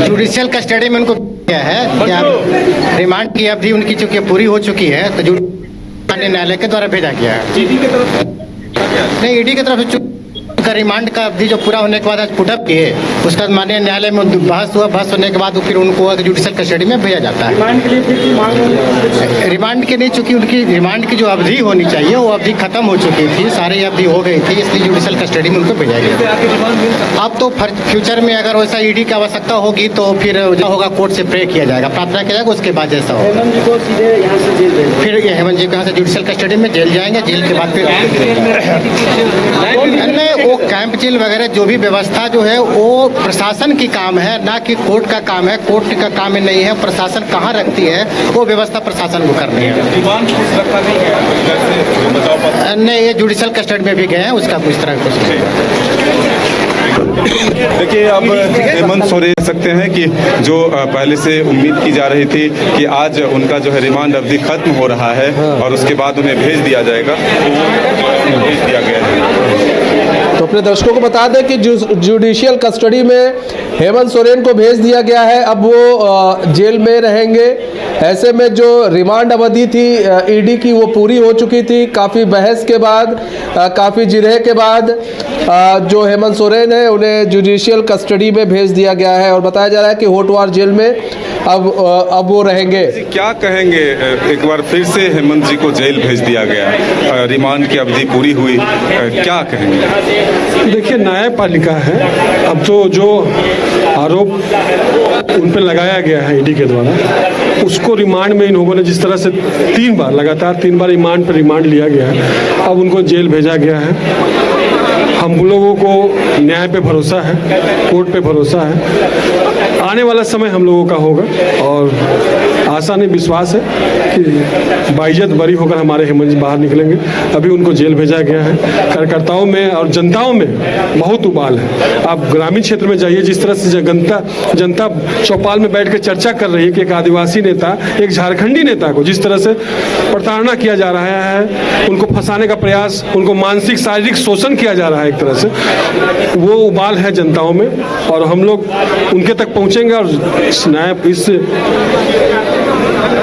Judicial custody में उनको क्या है कि आप रिमांड की अवधि उनकी चूंकि पूरी हो चुकी है तो न्यायालय के द्वारा भेजा गया है। नहीं, ईडी की तरफ से का रिमांड का अवधि जो पूरा होने के बाद आज पुटअप किए, उसका माननीय न्यायालय में बहस हुआ। बहस होने के बाद फिर उनको जुडिशियल कस्टडी में भेजा जाता है। रिमांड के लिए फिर मांग, रिमांड के लिए चूंकि उनकी रिमांड की जो अवधि होनी चाहिए वो अवधि खत्म हो चुकी थी, सारी अवधि हो गई थी, इसलिए जुडिशियल कस्टडी में उनको भेजा गया। अब तो फ्यूचर में अगर वैसा ईडी की आवश्यकता होगी तो फिर होगा कोर्ट से प्रे किया जाएगा, प्रार्थना किया जाएगा, उसके बाद जैसा हो फिर हेमंत जी को यहाँ से जुडिशियल कस्टडी में जेल जाएंगे। जेल के बाद फिर वो कैंप जेल वगैरह जो भी व्यवस्था जो है वो प्रशासन की काम है, ना कि कोर्ट का काम है। कोर्ट का काम में नहीं है, प्रशासन कहाँ रखती है वो व्यवस्था प्रशासन को करनी है। नहीं, ये जुडिशियल कस्टडी में भी गए हैं, उसका कुछ तरह कुछ नहीं। देखिए, अब हेमंत सोरेन कह सकते हैं कि जो पहले से उम्मीद की जा रही थी कि आज उनका जो है रिमांड अवधि खत्म हो रहा है और उसके बाद उन्हें भेज दिया जाएगा, भेज दिया गया है। तो अपने दर्शकों को बता दें कि जुडिशियल कस्टडी में हेमंत सोरेन को भेज दिया गया है। अब वो जेल में रहेंगे। ऐसे में जो रिमांड अवधि थी ईडी की वो पूरी हो चुकी थी। काफ़ी बहस के बाद, काफ़ी जिरह के बाद जो हेमंत सोरेन है उन्हें जुडिशियल कस्टडी में भेज दिया गया है और बताया जा रहा है कि होटवार जेल में अब वो रहेंगे। क्या कहेंगे, एक बार फिर से हेमंत जी को जेल भेज दिया गया, रिमांड की अवधि पूरी हुई, क्या कहेंगे? देखिए, न्यायपालिका है। अब तो जो आरोप उन पर लगाया गया है ईडी के द्वारा, उसको रिमांड में इन लोगों ने जिस तरह से लगातार तीन बार रिमांड पर रिमांड लिया गया है, अब उनको जेल भेजा गया है। हम लोगों को न्याय पे भरोसा है, कोर्ट पे भरोसा है। आने वाला समय हम लोगों का होगा और आशा नहीं, विश्वास है कि बाइज्जत बरी होकर हमारे हेमंत जी बाहर निकलेंगे। अभी उनको जेल भेजा गया है। कार्यकर्ताओं में और जनताओं में बहुत उबाल है। आप ग्रामीण क्षेत्र में जाइए, जिस तरह से जनता चौपाल में बैठ कर चर्चा कर रही है कि एक आदिवासी नेता, एक झारखंडी नेता को जिस तरह से प्रताड़ना किया जा रहा है, उनको फंसाने का प्रयास, उनको मानसिक शारीरिक शोषण किया जा रहा है, एक तरह से वो उबाल है जनताओं में और हम लोग उनके तक पहुंचेंगे और इस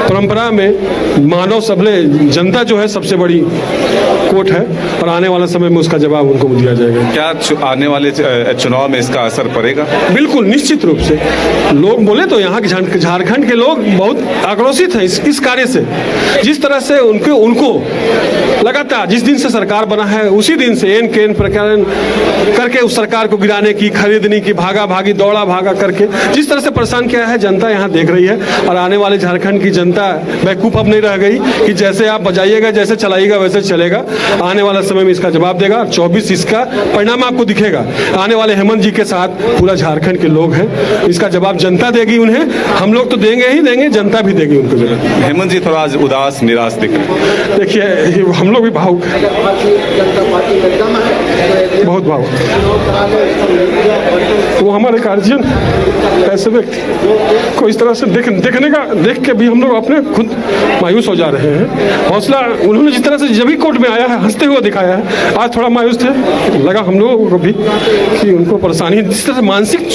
परंपरा में मानव सबले जनता जो है सबसे बड़ी कोर्ट है और आने वाला समय में उसका जवाब उनको दिया जाएगा। क्या आने वाले चुनाव में इसका असर पड़ेगा? बिल्कुल, निश्चित रूप से। लोग बोले तो यहाँ के झारखंड के लोग बहुत आक्रोशित हैं इस कार्य से। जिस तरह से उनको लगातार जिस दिन से सरकार बना है उसी दिन से एन केन प्रकरण करके उस सरकार को गिराने की, खरीदने की, भागा भागी दौड़ा भागा करके जिस तरह से परेशान किया है, जनता यहाँ देख रही है। और आने वाले झारखंड की जनता बेवकूफ अब नहीं रह गई कि जैसे आप बजाइएगा, जैसे चलाइएगा वैसे चलेगा। आने वाला समय में इसका जवाब देगा और 24 इसका परिणाम आपको दिखेगा। आने वाले हेमंत जी के साथ पूरा झारखंड के लोग हैं, इसका जवाब जनता देगी उन्हें। हम लोग तो देंगे ही देंगे, जनता भी देगी उनको जवाब। हेमंत जी थोड़ा आज उदास निराश दिख रहे हैं। देखिए, हम लोग भी भावुक हैं, बहुत भावुक। वो हमारे गार्जियन ऐसे व्यक्ति को इस तरह से देख के भी हम लोग अपने खुद मायूस हो जा रहे हैं। हौसला उन्होंने जिस तरह से जब भी कोर्ट में आया है हंसते हुए दिखाया है, आज थोड़ा मायूस थे। लगा हम लोगों को भी कि उनको परेशानी, जिस तरह से मानसिक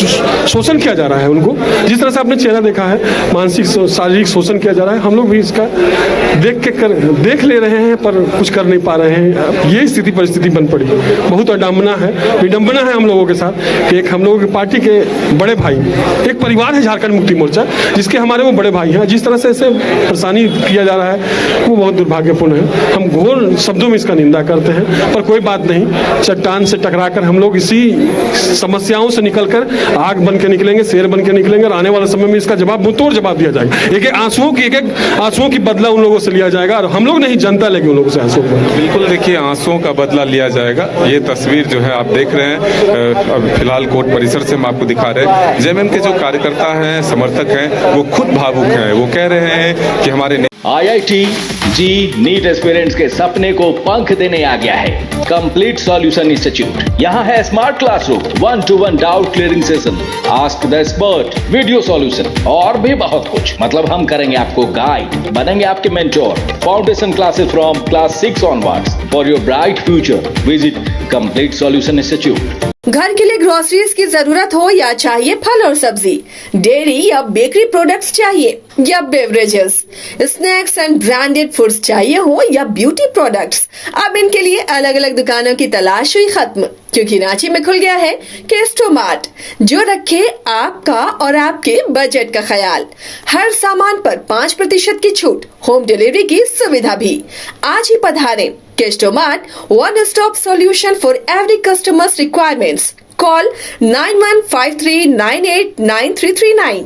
शोषण किया जा रहा है उनको, जिस तरह से आपने चेहरा देखा है, मानसिक शारीरिक शोषण किया जा रहा है। हम लोग भी इसका देख ले रहे हैं पर कुछ कर नहीं पा रहे हैं। ये स्थिति परिस्थिति बन पड़ी, बहुत विडम्बना है हम लोगों के साथ कि एक हम लोगों की पार्टी के बड़े भाई, एक परिवार है झारखंड मुक्ति मोर्चा जिसके हमारे वो बड़े भाई हैं, जिस तरह से ऐसे परेशानी किया जा रहा है वो बहुत दुर्भाग्यपूर्ण है। हम घोर शब्दों में इसका निंदा करते हैं, पर कोई बात नहीं, चट्टान से टकराकर हम लोग इसी समस्याओं से निकलकर आग बन के निकलेंगे, शेर बन के निकलेंगे और आने वाले समय में इसका जवाब मुंहतोड़ जवाब दिया जाएगा। एक आंसुओं की बदला उन लोगों से लिया जाएगा और हम लोग नहीं, जनता लेगी उन लोगों से आंसुओं का। बिल्कुल, देखिए, आंसुओं का बदला लिया जाएगा। ये तस्वीर जो है आप देख रहे हैं, फिलहाल कोर्ट परिसर से हम आपको दिखा रहे हैं। जेएमएम के जो कार्यकर्ता हैं, समर्थक हैं, वो खुद भावुक हैं। वो कह रहे हैं कि हमारे IIT जी नीट एस्पिरेंट्स के सपने को पंख देने आ गया है कंप्लीट सॉल्यूशन इंस्टीट्यूट। यहाँ है smart classroom, 1-to-1 doubt clearing session, ask the expert, video solution और भी बहुत कुछ। मतलब हम करेंगे आपको गाइड, बनेंगे आपके mentor. Foundation classes from class 6 onwards for your bright future. Visit complete solution institute. घर के लिए ग्रोसरीज की जरूरत हो या चाहिए फल और सब्जी, डेयरी या बेकरी प्रोडक्ट्स चाहिए या beverages, snacks and branded foods चाहिए हो या ब्यूटी प्रोडक्ट्स, अब इनके लिए अलग अलग दुकानों की तलाश हुई खत्म, क्योंकि रांची में खुल गया है केस्टोमार्ट, जो रखे आपका और आपके बजट का ख्याल। हर सामान पर 5% की छूट, होम डिलीवरी की सुविधा भी। आज ही पधारें Kestomart, one stop solution for every customers requirements. Call 9153989339।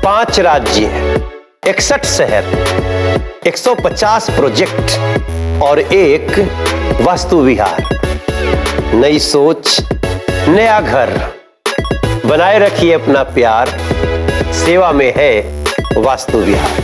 5 राज्य, 61 शहर, 150 प्रोजेक्ट और एक वास्तु विहार। नई सोच, नया घर, बनाए रखिए अपना प्यार, सेवा में है वास्तु विहार।